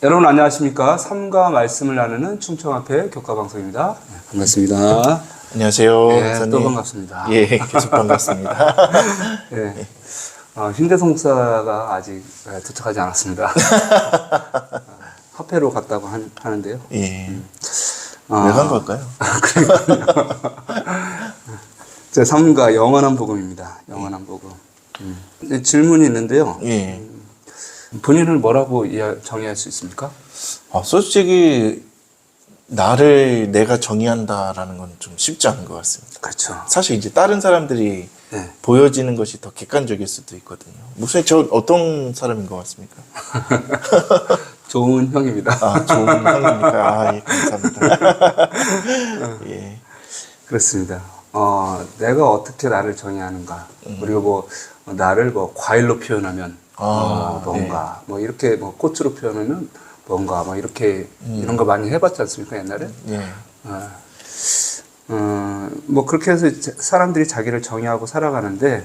여러분 안녕하십니까? 삶과 말씀을 나누는 충청앞에 교과방송입니다. 네, 반갑습니다. 안녕하세요. 네, 또 반갑습니다. 예, 계속 반갑습니다. 네. 신대성 목사가 아직 도착하지 않았습니다. 화폐로 갔다고 하는데요. 예. 왜 간 걸까요? 그러니까요. 제 삶과 영원한 복음입니다. 영원한 복음. 네, 질문이 있는데요. 예. 본인을 뭐라고 정의할 수 있습니까? 솔직히 나를 내가 정의한다라는 건 좀 쉽지 않은 것 같습니다. 그렇죠. 사실 이제 다른 사람들이 네. 보여지는 것이 더 객관적일 수도 있거든요. 목사님 저 어떤 사람인 것 같습니까? 좋은 형입니다. 좋은 형입니까? 예, 감사합니다. 예. 그렇습니다. 내가 어떻게 나를 정의하는가. 그리고 뭐 나를 뭐 과일로 표현하면 뭔가 뭐 이렇게 뭐 꽃으로 표현하면 뭔가 뭐 이렇게 이런 거 많이 해봤지 않습니까 옛날에? 예. 뭐 그렇게 해서 사람들이 자기를 정의하고 살아가는데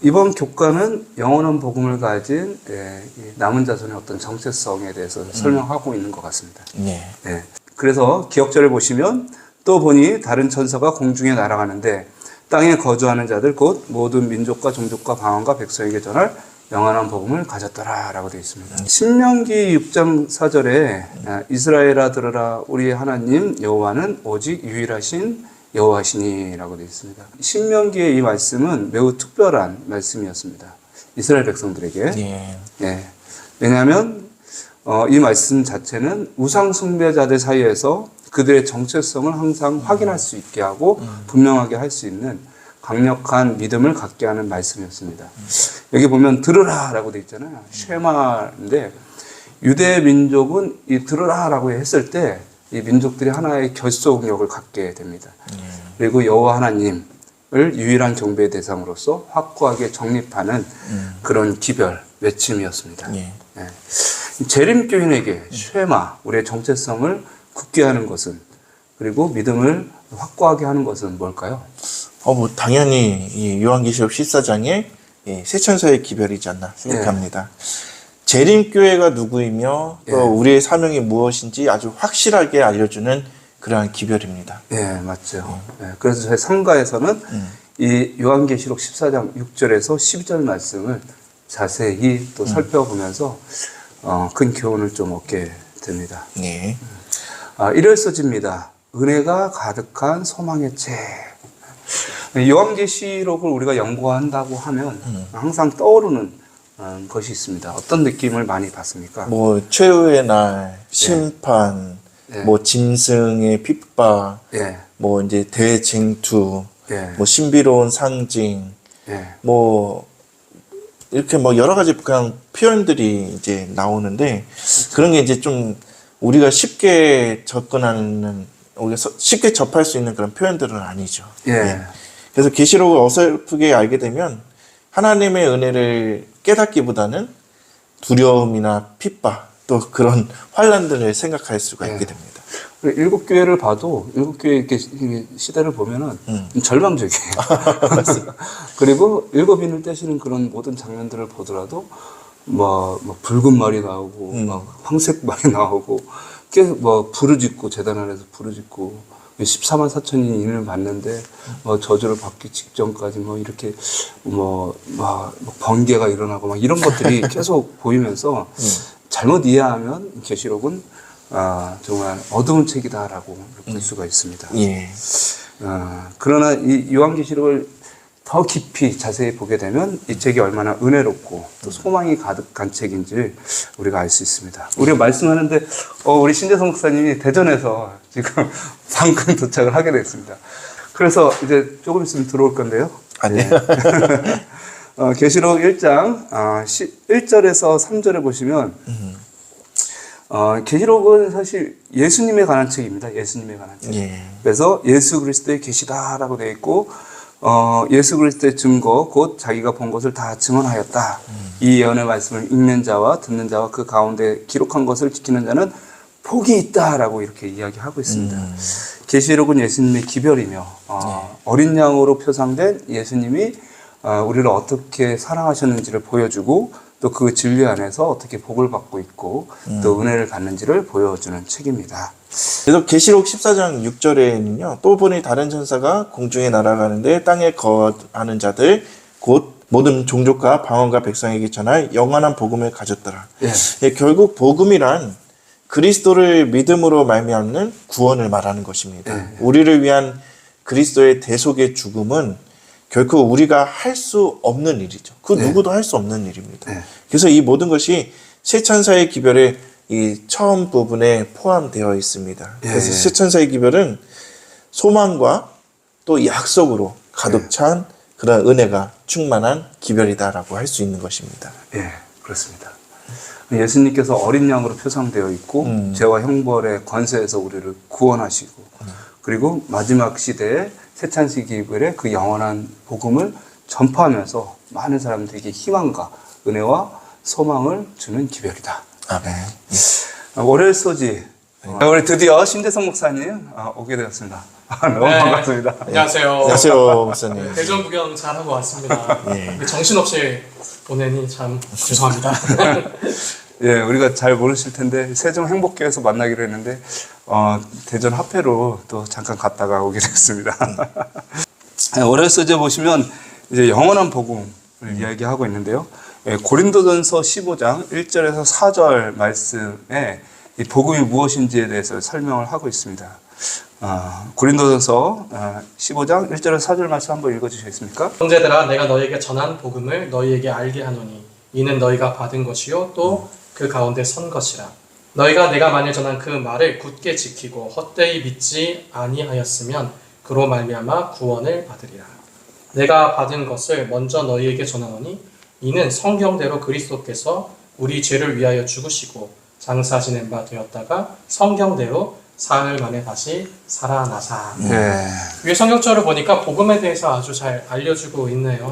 이번 교과는 영원한 복음을 가진 이 남은 자손의 어떤 정체성에 대해서 설명하고 있는 것 같습니다. 예. 네. 그래서 기억절을 보시면 또 보니 다른 천사가 공중에 날아가는데 땅에 거주하는 자들 곧 모든 민족과 종족과 방언과 백성에게 전할 영원한 복음을 가졌더라라고 되어 있습니다. 신명기 6장 4절에 이스라엘아 들으라 우리 하나님 여호와는 오직 유일하신 여호와시니라고 되어 있습니다. 신명기의 이 말씀은 매우 특별한 말씀이었습니다. 이스라엘 백성들에게. 예. 예. 왜냐하면 이 말씀 자체는 우상 숭배자들 사이에서 그들의 정체성을 항상 확인할 수 있게 하고 분명하게 할 수 있는 강력한 믿음을 갖게 하는 말씀이었습니다. 여기 보면 들으라라고 되어 있잖아요. 쉐마인데 유대 민족은 이 들으라라고 했을 때 이 민족들이 하나의 결속력을 갖게 됩니다. 그리고 여호와 하나님을 유일한 경배의 대상으로서 확고하게 정립하는 그런 기별 외침이었습니다. 예. 재림교인에게 쉐마 우리의 정체성을 굳게 하는 것은 그리고 믿음을 확고하게 하는 것은 뭘까요? 뭐 당연히 이 요한계시록 14장에 세 천사의 기별이지 않나 생각합니다. 재림교회가 누구이며 또 우리의 사명이 무엇인지 아주 확실하게 알려주는 그러한 기별입니다. 네, 맞죠. 그래서 저희 3가에서는 이 요한계시록 14장 6절에서 12절 말씀을 자세히 또 살펴보면서 큰 교훈을 좀 얻게 됩니다. 네. 이럴 써집니다. 은혜가 가득한 소망의 책. 요한계시록을 우리가 연구한다고 하면 항상 떠오르는 것이 있습니다. 어떤 느낌을 많이 받습니까? 뭐 최후의 날, 심판, 뭐 짐승의 핍박, 뭐 이제 대쟁투, 뭐 신비로운 상징, 뭐 이렇게 뭐 여러 가지 그냥 표현들이 이제 나오는데 그런 게 이제 좀 우리가 쉽게 접근하는 우리가 쉽게 접할 수 있는 그런 표현들은 아니죠. 그래서 계시록을 어설프게 알게 되면 하나님의 은혜를 깨닫기보다는 두려움이나 핍박 또 그런 환난들을 생각할 수가 있게 됩니다. 일곱 교회를 봐도 일곱 교회 이렇게 시대를 보면은 절망적이에요. 그리고 일곱인을 떼시는 그런 모든 장면들을 보더라도 뭐 붉은 말이 나오고 막 황색 말이 나오고 뭐 부르짖고 재단 안에서 부르짖고 14만 4천이 인을 받는데 저주를 받기 직전까지 뭐 이렇게 막 번개가 일어나고 막 이런 것들이 계속 보이면서 잘못 이해하면 계시록은 정말 어두운 책이다라고 볼 수가 있습니다. 그러나 이 요한계시록을 더 깊이 자세히 보게 되면 이 책이 얼마나 은혜롭고 또 소망이 가득한 책인지 우리가 알 수 있습니다. 우리가 말씀하는데 우리 신재성 목사님이 대전에서 지금 방금 도착을 하게 됐습니다. 그래서 이제 조금 있으면 들어올 건데요. 네. 계시록 1장 1절에서 3절에 보시면 계시록은 사실 예수님에 관한 책입니다. 예수님에 관한 책. 그래서 예수 그리스도의 계시다라고 되어 있고 예수 그리스도의 증거 곧 자기가 본 것을 다 증언하였다. 이 예언의 말씀을 읽는 자와 듣는 자와 그 가운데 기록한 것을 지키는 자는 복이 있다라고 이렇게 이야기하고 있습니다. 계시록은 예수님의 기별이며 어린 양으로 표상된 예수님이 우리를 어떻게 사랑하셨는지를 보여주고 또 그 진리 안에서 어떻게 복을 받고 있고 또 은혜를 받는지를 보여주는 책입니다. 그래서 계시록 14장 6절에는요. 또 보니 다른 천사가 공중에 날아가는데 땅에 거하는 자들 곧 모든 종족과 방언과 백성에게 전할 영원한 복음을 가졌더라. 예, 결국 복음이란 그리스도를 믿음으로 말미암는 구원을 말하는 것입니다. 우리를 위한 그리스도의 대속의 죽음은 결코 우리가 할 수 없는 일이죠. 그 누구도 할 수 없는 일입니다. 그래서 이 모든 것이 세 천사의 기별의 이 처음 부분에 포함되어 있습니다. 그래서 세 천사의 기별은 소망과 또 약속으로 가득 찬 그런 은혜가 충만한 기별이다라고 할 수 있는 것입니다. 예, 그렇습니다. 예수님께서 어린 양으로 표상되어 있고 죄와 형벌의 권세에서 우리를 구원하시고 그리고 마지막 시대에 새 찬식 기별의 그 영원한 복음을 전파하면서 많은 사람들에게 희망과 은혜와 소망을 주는 기별이다. 아멘. 월요일 소지 우리 드디어 심대성 목사님 오게 되었습니다. 너무 반갑습니다. 안녕하세요. 안녕하세요, 목사님. 대전 구경 잘 하고 왔습니다. 예. 정신없이 보내니 참 죄송합니다. 예, 우리가 잘 모르실 텐데 세종 행복교에서 만나기로 했는데 대전 화폐로 또 잠깐 갔다가 오게 됐습니다. 월요일 소재 보시면 이제 영원한 복음을 이야기하고 있는데요. 예, 고린도전서 15장 1절에서 4절 말씀에 이 복음이 무엇인지에 대해서 설명을 하고 있습니다. 고린도전서 15장 1절에서 4절 말씀 한번 읽어주시겠습니까? 형제들아, 내가 너희에게 전한 복음을 너희에게 알게 하노니 이는 너희가 받은 것이요 또 그 가운데 선 것이라. 너희가 내가 만일 전한 그 말을 굳게 지키고 헛되이 믿지 아니하였으면 그로 말미암아 구원을 받으리라. 내가 받은 것을 먼저 너희에게 전하노니 이는 성경대로 그리스도께서 우리 죄를 위하여 죽으시고 장사 지낸 바 되었다가 성경대로 사흘 만에 다시 살아나사. 위에 성경절을 보니까 복음에 대해서 아주 잘 알려주고 있네요.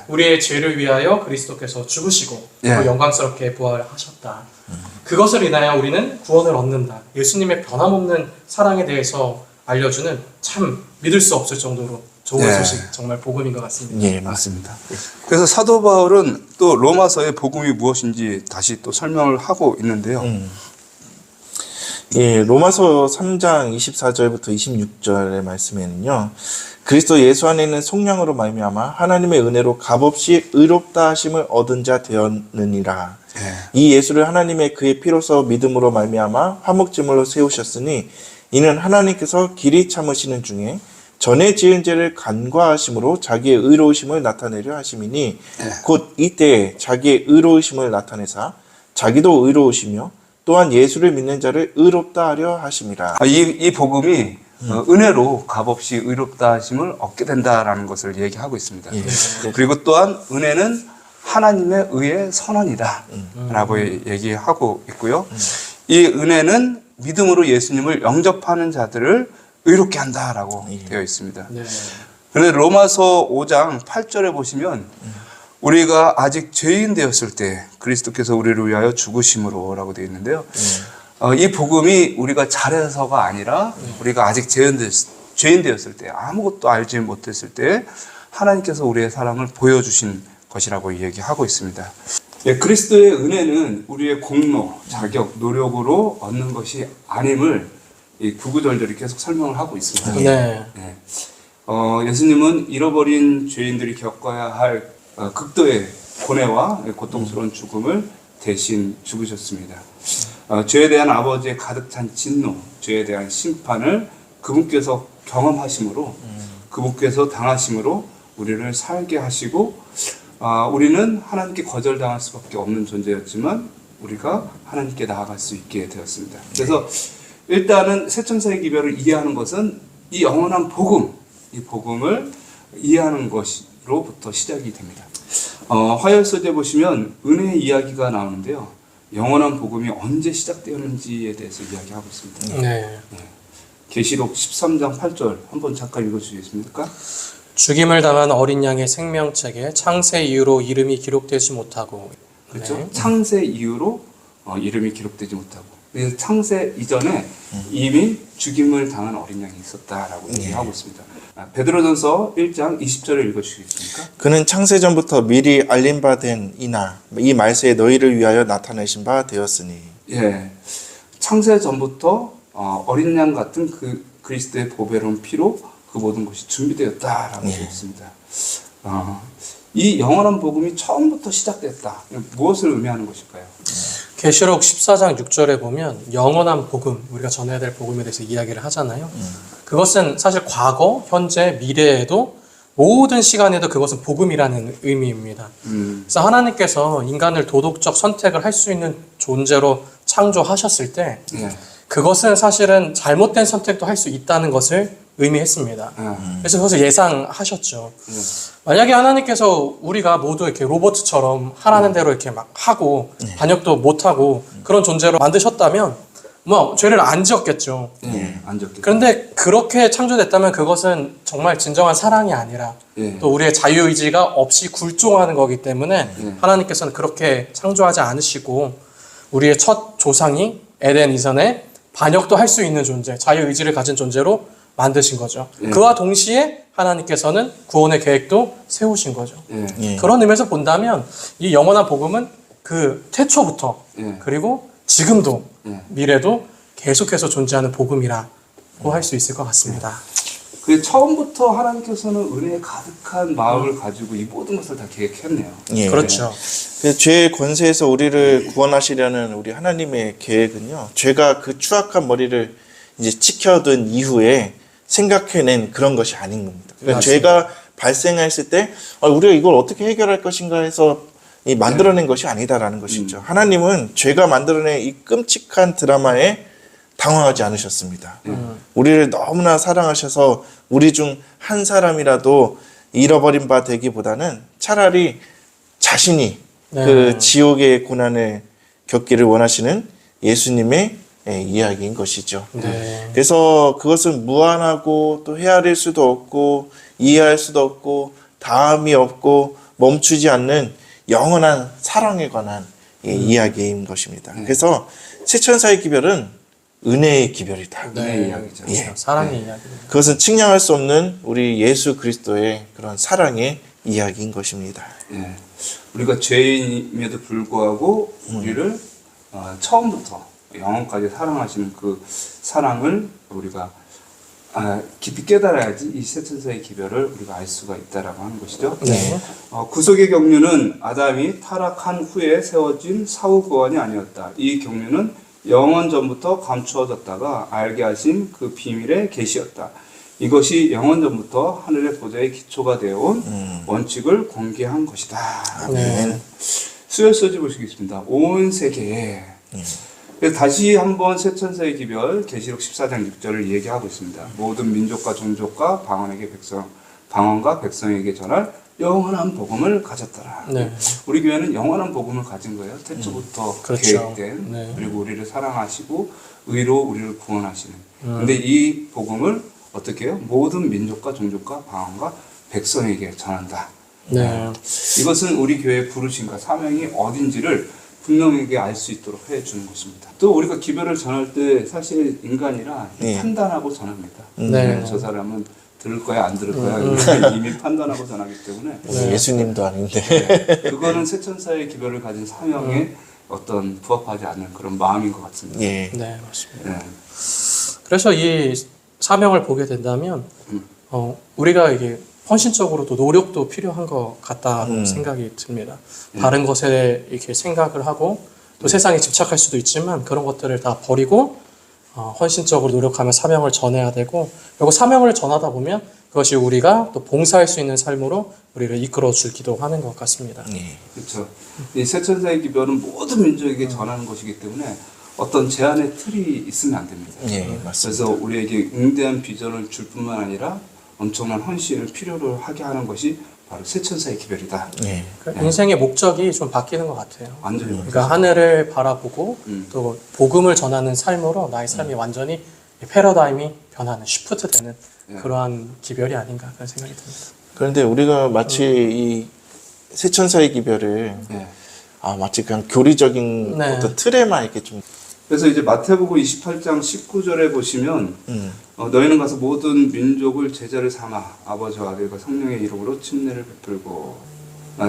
우리의 죄를 위하여 그리스도께서 죽으시고 또 영광스럽게 부활하셨다. 그것을 인하여 우리는 구원을 얻는다. 예수님의 변함없는 사랑에 대해서 알려주는 참 믿을 수 없을 정도로 좋은 소식, 정말 복음인 것 같습니다. 예, 맞습니다. 그래서 사도 바울은 또 로마서의 복음이 무엇인지 다시 또 설명을 하고 있는데요. 예, 로마서 3장 24절부터 26절의 말씀에는요. 그리스도 예수 안에 있는 속량으로 말미암아 하나님의 은혜로 값없이 의롭다 하심을 얻은 자 되었느니라. 이 예수를 하나님의 그의 피로서 믿음으로 말미암아 화목제물로 세우셨으니 이는 하나님께서 길이 참으시는 중에 전에 지은 죄를 간과하심으로 자기의 의로우심을 나타내려 하심이니 곧 이때에 자기의 의로우심을 나타내사 자기도 의로우시며 또한 예수를 믿는 자를 의롭다 하려 하심이라. 이 복음이 은혜로 값없이 의롭다 하심을 얻게 된다라는 것을 얘기하고 있습니다. 그리고 또한 은혜는 하나님의 의의 선언이다 라고 얘기하고 있고요. 이 은혜는 믿음으로 예수님을 영접하는 자들을 의롭게 한다라고 되어 있습니다. 그런데 로마서 5장 8절에 보시면 우리가 아직 죄인 되었을 때 그리스도께서 우리를 위하여 죽으심으로 라고 되어 있는데요. 이 복음이 우리가 잘해서가 아니라 우리가 아직 죄인 되었을 때 아무것도 알지 못했을 때 하나님께서 우리의 사랑을 보여주신 것이라고 얘기하고 있습니다. 그리스도의 은혜는 우리의 공로, 자격, 노력으로 얻는 것이 아님을 이 구구절절히 계속 설명을 하고 있습니다. 예수님은 잃어버린 죄인들이 겪어야 할 극도의 고뇌와 고통스러운 죽음을 대신 죽으셨습니다. 죄에 대한 아버지의 가득 찬 진노, 죄에 대한 심판을 그분께서 경험하심으로 그분께서 당하심으로 우리를 살게 하시고 우리는 하나님께 거절당할 수밖에 없는 존재였지만 우리가 하나님께 나아갈 수 있게 되었습니다. 그래서 일단은 새천사의 기별을 이해하는 것은 이 영원한 복음, 이 복음을 이해하는 것으로부터 시작이 됩니다. 화요일서재 보시면 은혜의 이야기가 나오는데요. 영원한 복음이 언제 시작되었는지에 대해서 이야기하고 있습니다. 계시록 13장 8절 한번 잠깐 읽어주시겠습니까? 죽임을 당한 어린 양의 생명책에 창세 이후로 이름이 기록되지 못하고. 그렇죠? 창세 이후로 이름이 기록되지 못하고. 그래서 창세 이전에 이미 죽임을 당한 어린 양이 있었다라고 얘기하고 있습니다. 베드로전서 1장 20절을 읽어주시겠습니까? 그는 창세 전부터 미리 알림 바 된 이나 이 말세에 너희를 위하여 나타내신 바 되었으니. 예, 창세 전부터 어린 양 같은 그 그리스도의 보배로운 피로 그 모든 것이 준비되었다라고 되어 있습니다. 이 영원한 복음이 처음부터 시작됐다. 무엇을 의미하는 것일까요? 계시록 14장 6절에 보면 영원한 복음, 우리가 전해야 될 복음에 대해서 이야기를 하잖아요. 그것은 사실 과거, 현재, 미래에도 모든 시간에도 그것은 복음이라는 의미입니다. 그래서 하나님께서 인간을 도덕적 선택을 할 수 있는 존재로 창조하셨을 때 그것은 사실은 잘못된 선택도 할 수 있다는 것을 의미했습니다. 그래서 그것을 예상하셨죠. 만약에 하나님께서 우리가 모두 이렇게 로봇처럼 하라는 대로 이렇게 막 하고 반역도 못하고 그런 존재로 만드셨다면 뭐 죄를 안 지었겠죠. 안 지었겠죠. 그런데 그렇게 창조됐다면 그것은 정말 진정한 사랑이 아니라 또 우리의 자유의지가 없이 굴종하는 거기 때문에 하나님께서는 그렇게 창조하지 않으시고 우리의 첫 조상이 에덴 이전에 반역도 할 수 있는 존재, 자유의지를 가진 존재로 만드신 거죠. 그와 동시에 하나님께서는 구원의 계획도 세우신 거죠. 그런 의미에서 본다면 이 영원한 복음은 그 태초부터 그리고 지금도 미래도 계속해서 존재하는 복음이라고 할 수 있을 것 같습니다. 그 처음부터 하나님께서는 은혜에 가득한 마음을 가지고 이 모든 것을 다 계획했네요. 그렇죠. 죄의 권세에서 우리를 구원하시려는 우리 하나님의 계획은요, 죄가 그 추악한 머리를 이제 지켜둔 이후에 생각해낸 그런 것이 아닌 겁니다. 그러니까 죄가 발생했을 때 우리가 이걸 어떻게 해결할 것인가 해서 만들어낸 것이 아니다라는 것이죠. 하나님은 죄가 만들어낸 이 끔찍한 드라마에 당황하지 않으셨습니다. 우리를 너무나 사랑하셔서 우리 중 한 사람이라도 잃어버린 바 되기보다는 차라리 자신이 그 지옥의 고난을 겪기를 원하시는 예수님의 이야기인 것이죠. 그래서 그것은 무한하고 또 헤아릴 수도 없고 이해할 수도 없고 다음이 없고 멈추지 않는 영원한 사랑에 관한 이야기인 것입니다. 그래서 세천사의 기별은 은혜의 기별이다. 은혜의 이야기죠. 사랑의 이야기입니다. 그것은 측량할 수 없는 우리 예수 그리스도의 그런 사랑의 이야기인 것입니다. 우리가 죄인임에도 불구하고 우리를 처음부터 영원까지 사랑하시는 그 사랑을 우리가 깊이 깨달아야지 이 세천사의 기별을 우리가 알 수가 있다라고 하는 것이죠. 구속의 경륜은 아담이 타락한 후에 세워진 사후 구원이 아니었다. 이 경륜은 영원 전부터 감추어졌다가 알게 하신 그 비밀의 계시였다. 이것이 영원 전부터 하늘의 보좌의 기초가 되어온 원칙을 공개한 것이다. 수요 써지 보시겠습니다. 온 세계에. 그래서 다시 한번 세천사의 기별 계시록 14장 6절을 얘기하고 있습니다. 모든 민족과 종족과 방언과 백성에게 전할 영원한 복음을 가졌더라. 우리 교회는 영원한 복음을 가진 거예요. 태초부터 계획된 그리고 우리를 사랑하시고 의로 우리를 구원하시는. 근데 이 복음을 어떻게 해요? 모든 민족과 종족과 방언과 백성에게 전한다. 이것은 우리 교회의 부르심과 사명이 어딘지를 분명하게 알 수 있도록 해주는 것입니다. 또 우리가 기별을 전할 때 사실 인간이라 판단하고 전합니다. 저 사람은 들을 거야 안 들을 거야 이미 판단하고 전하기 때문에 예수님도 아닌데 그거는 세천사의 기별을 가진 사명에 어떤 부합하지 않는 그런 마음인 것 같습니다. 맞습니다. 그래서 이 사명을 보게 된다면 우리가 이게 헌신적으로도 노력도 필요한 것 같다고 생각이 듭니다. 다른 것에 이렇게 생각을 하고 또 세상에 집착할 수도 있지만 그런 것들을 다 버리고 헌신적으로 노력하며 사명을 전해야 되고 그리고 사명을 전하다 보면 그것이 우리가 또 봉사할 수 있는 삶으로 우리를 이끌어 주기도 하는 것 같습니다. 그렇죠. 이 세천사의 기별은 모든 민족에게 전하는 것이기 때문에 어떤 제한의 틀이 있으면 안 됩니다. 맞습니다. 그래서 우리에게 응대한 비전을 줄 뿐만 아니라 엄청난 헌신을 필요로 하게 하는 것이 바로 세천사의 기별이다. 인생의 목적이 좀 바뀌는 것 같아요. 완전히. 그러니까 하늘을 바라보고 또 복음을 전하는 삶으로 나의 삶이 완전히 패러다임이 변하는, 시프트되는 그러한 기별이 아닌가 그런 생각이 듭니다. 그런데 우리가 마치 이 세천사의 기별을 마치 그냥 교리적인 어떤 틀에만 이렇게 좀 그래서 이제 마태복음 28장 19절에 보시면 너희는 가서 모든 민족을 제자를 삼아 아버지와 아들과 성령의 이름으로 침례를 베풀고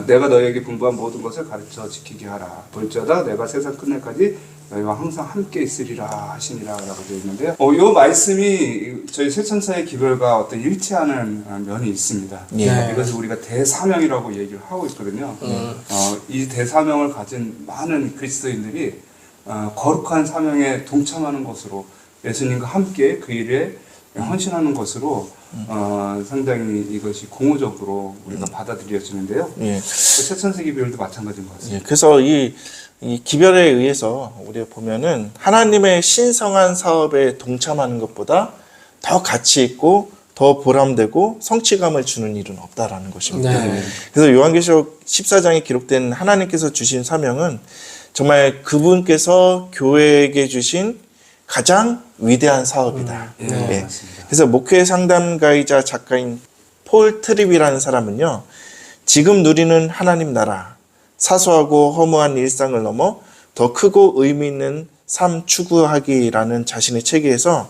내가 너희에게 분부한 모든 것을 가르쳐 지키게 하라. 볼지어다 내가 세상 끝날까지 너희와 항상 함께 있으리라 하시니라 라고 되어 있는데요. 이 말씀이 저희 쇠천사의 기별과 어떤 일치하는 면이 있습니다. 예. 이것을 우리가 대사명이라고 얘기를 하고 있거든요. 이 대사명을 가진 많은 그리스도인들이 거룩한 사명에 동참하는 것으로 예수님과 함께 그 일에 헌신하는 것으로 상당히 이것이 공허적으로 우리가 받아들여지는데요. 예. 쇠천사 기별도 마찬가지인 것 같습니다. 예. 그래서 이 기별에 의해서 우리가 보면은 하나님의 신성한 사업에 동참하는 것보다 더 가치 있고 더 보람되고 성취감을 주는 일은 없다라는 것입니다. 네. 그래서 요한계시록 14장에 기록된 하나님께서 주신 사명은 정말 그분께서 교회에게 주신 가장 위대한 사업이다. 예, 예. 맞습니다. 그래서 목회 상담가이자 작가인 폴 트립이라는 사람은요, 지금 누리는 하나님 나라, 사소하고 허무한 일상을 넘어 더 크고 의미 있는 삶 추구하기라는 자신의 책에서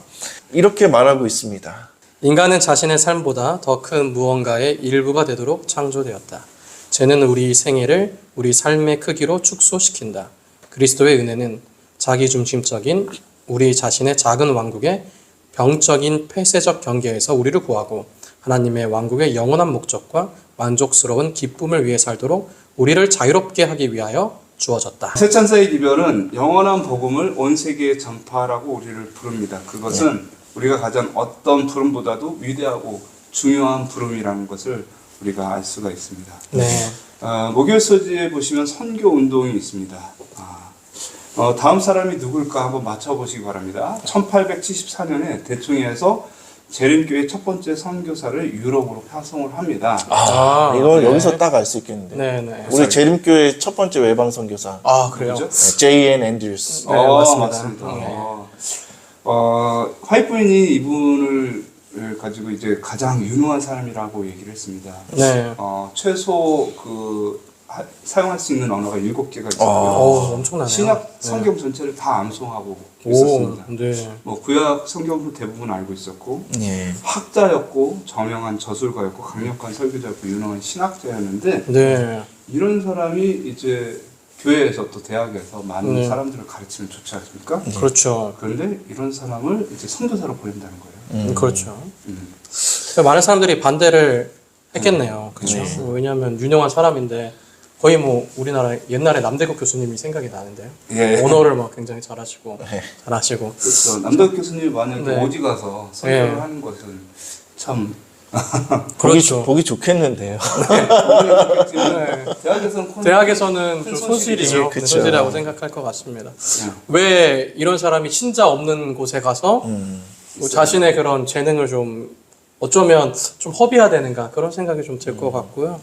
이렇게 말하고 있습니다. 인간은 자신의 삶보다 더 큰 무언가의 일부가 되도록 창조되었다. 쟤는 우리 생애를 우리 삶의 크기로 축소시킨다. 그리스도의 은혜는 자기중심적인 우리 자신의 작은 왕국의 병적인 폐쇄적 경계에서 우리를 구하고 하나님의 왕국의 영원한 목적과 만족스러운 기쁨을 위해 살도록 우리를 자유롭게 하기 위하여 주어졌다. 쇠천사의 기별은 영원한 복음을 온 세계에 전파하라고 우리를 부릅니다. 그것은 우리가 가진 어떤 부름보다도 위대하고 중요한 부름이라는 것을 우리가 알 수가 있습니다. 네. 목요일 서지에 보시면 선교 운동이 있습니다. 다음 사람이 누굴까 한번 맞춰보시기 바랍니다. 1874년에 대충해서 재림교회 첫 번째 선교사를 유럽으로 파송을 합니다. 이거 네. 여기서 딱 알 수 있겠는데. 네. 우리 재림교회 첫 번째 외방 선교사. 그래요? 누구죠? J.N. 앤드류스. 네, 맞습니다. 맞습니다. 화이트 부인이 이분을 가지고 이제 가장 유능한 사람이라고 얘기를 했습니다. 네. 최소 사용할 수 있는 언어가 7개가 있었고요. 엄청나네요. 신약 성경 전체를 다 암송하고 있었습니다. 네. 구약 성경도 대부분 알고 있었고 예. 학자였고 저명한 저술가였고 강력한 설교자였고 유능한 신학자였는데 네. 이런 사람이 이제 교회에서 또 대학에서 많은 사람들을 가르치면 좋지 않습니까? 그렇죠. 그런데 이런 사람을 이제 선교사로 보낸다는 거예요. 그렇죠. 많은 사람들이 반대를 했겠네요. 그렇죠. 왜냐하면 유명한 사람인데 거의 뭐 우리나라 옛날에 남대국 교수님이 생각이 나는데요. 예. 언어를 막 굉장히 잘하시고. 그렇죠. 남덕 교수님이 만약에 네. 어디 가서 선교를 네. 하는 것은 참 그렇죠. 보기 좋겠는데요. 대학에서는 좀 손실이죠. 그쵸. 손실이라고 생각할 것 같습니다. 왜 이런 사람이 신자 없는 곳에 가서 뭐 자신의 그런 재능을 좀 어쩌면 좀 허비해야 되는가 그런 생각이 좀 들 것 같고요.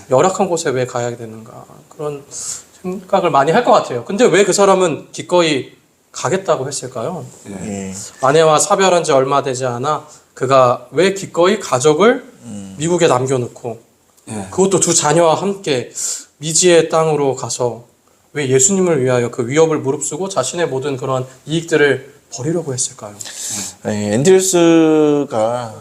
열악한 곳에 왜 가야 되는가 그런 생각을 많이 할 것 같아요. 근데 왜 그 사람은 기꺼이 가겠다고 했을까요? 예. 아내와 사별한 지 얼마 되지 않아 그가 왜 기꺼이 가족을 미국에 남겨놓고 그것도 두 자녀와 함께 미지의 땅으로 가서 왜 예수님을 위하여 그 위협을 무릅쓰고 자신의 모든 그런 이익들을 버리려고 했을까요? 앤드류스가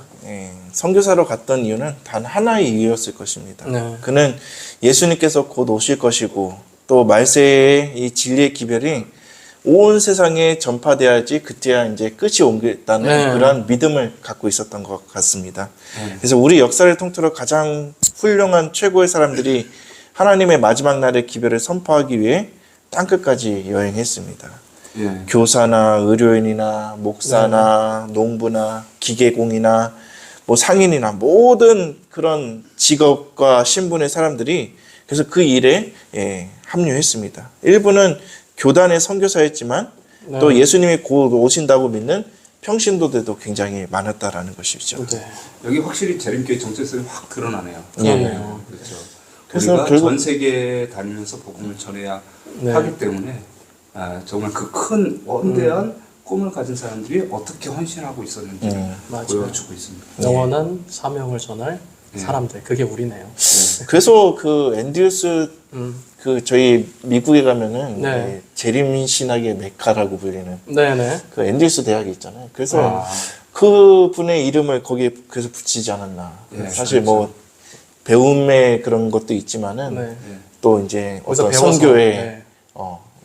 선교사로 갔던 이유는 단 하나의 이유였을 것입니다. 네. 그는 예수님께서 곧 오실 것이고 또 말세의 이 진리의 기별이 온 세상에 전파돼야지 그때야 이제 끝이 오겠다는 그런 믿음을 갖고 있었던 것 같습니다. 그래서 우리 역사를 통틀어 가장 훌륭한 최고의 사람들이 하나님의 마지막 날의 기별을 선포하기 위해 땅끝까지 여행했습니다. 교사나 의료인이나 목사나 농부나 기계공이나 뭐 상인이나 모든 그런 직업과 신분의 사람들이 그래서 그 일에 합류했습니다. 일부는 교단의 선교사였지만 또 예수님이 곧 오신다고 믿는 평신도들도 굉장히 많았다라는 것이죠. 여기 확실히 재림교회 정체성이 확 드러나네요. 그렇네요. 그렇죠. 그래서 우리가 결국 전 세계에 다니면서 복음을 전해야 하기 때문에 정말 그 큰 원대한 꿈을 가진 사람들이 어떻게 헌신하고 있었는지 보여주고 있습니다. 영원한 사명을 전할 사람들 그게 우리네요. 그래서 그 앤드루스 음. 그 저희 미국에 가면은 네. 네, 재림 신학의 메카라고 불리는 네네. 그 앤드루스 대학이 있잖아요. 그래서 아. 그 분의 이름을 거기에 그래서 붙이지 않았나. 네, 사실 그렇죠. 뭐 배움의 그런 것도 있지만은 네. 또 이제 거기서 어떤 배워서, 선교에 네.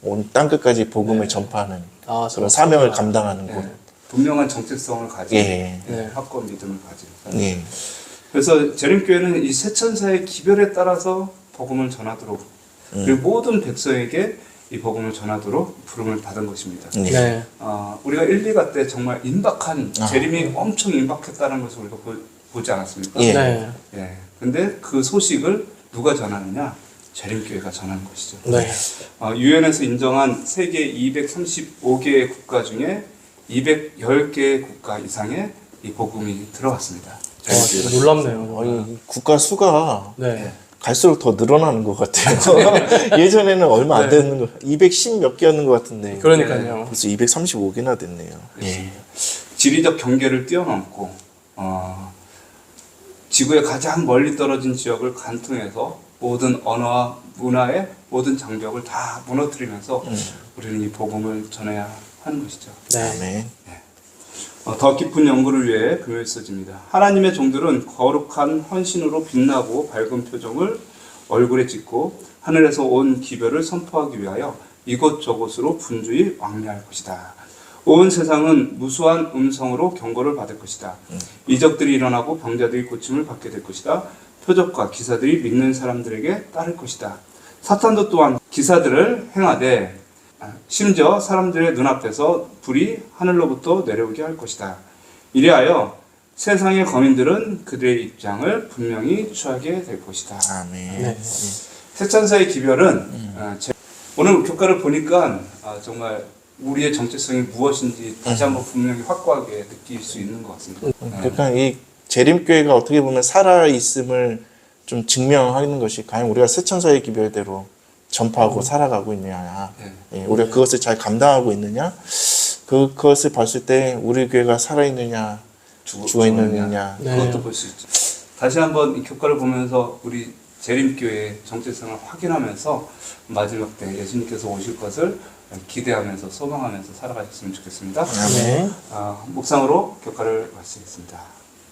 온 땅끝까지 복음을 전파하는 아, 그런 사명을 감당하는 네. 곳. 분명한 정체성을 가진 예. 네. 확고한 믿음을 가진. 예. 그래서 재림교회는 이 세 천사의 기별에 따라서 복음을 전하도록 그리고 모든 백성에게 이 복음을 전하도록 부름을 받은 것입니다. 예. 네. 우리가 1, 2가 때 정말 임박한 재림이 엄청 임박했다는 것을 우리가 보지 않았습니까? 예. 네. 예. 근데 그 소식을 누가 전하느냐? 재림교회가 전하는 것이죠. 네. 유엔에서 인정한 세계 235개의 국가 중에 210개의 국가 이상의 이 복음이 들어갔습니다. 와, 놀랍네요. 이 국가 수가 네. 갈수록 더 늘어나는 것 같아요. 예전에는 얼마 안 되는 거, 210 몇 개였는 것 같은데. 그러니까요. 벌써 235개나 됐네요. 예. 지리적 경계를 뛰어넘고 지구의 가장 멀리 떨어진 지역을 관통해서 모든 언어와 문화의 모든 장벽을 다 무너뜨리면서 우리는 이 복음을 전해야 하는 것이죠. 네. 아멘. 더 깊은 연구를 위해 금요일 써집니다. 하나님의 종들은 거룩한 헌신으로 빛나고 밝은 표정을 얼굴에 짓고 하늘에서 온 기별을 선포하기 위하여 이곳저곳으로 분주히 왕래할 것이다. 온 세상은 무수한 음성으로 경고를 받을 것이다. 이적들이 일어나고 병자들이 고침을 받게 될 것이다. 표적과 기사들이 믿는 사람들에게 따를 것이다. 사탄도 또한 기사들을 행하되 심지어 사람들의 눈앞에서 불이 하늘로부터 내려오게 할 것이다. 이리하여 세상의 거민들은 그들의 입장을 분명히 취하게 될 것이다. 아멘. 네. 세 천사의 기별은 오늘 교과를 보니까 정말 우리의 정체성이 무엇인지 다시 한번 분명히 확고하게 느낄 수 있는 것 같습니다. 그러니까 이 재림교회가 어떻게 보면 살아있음을 좀 증명하는 것이 과연 우리가 세천사의 기별대로 전파하고 살아가고 있느냐, 예, 우리가 그것을 잘 감당하고 있느냐, 그것을 봤을 때 우리 교회가 살아있느냐, 죽어있느냐, 네. 그것도 볼 수 있죠. 다시 한번 이 교과를 보면서 우리 재림교회의 정체성을 확인하면서 마지막 때 예수님께서 오실 것을 기대하면서 소망하면서 살아가셨으면 좋겠습니다. 네. 묵상으로 교과를 마치겠습니다.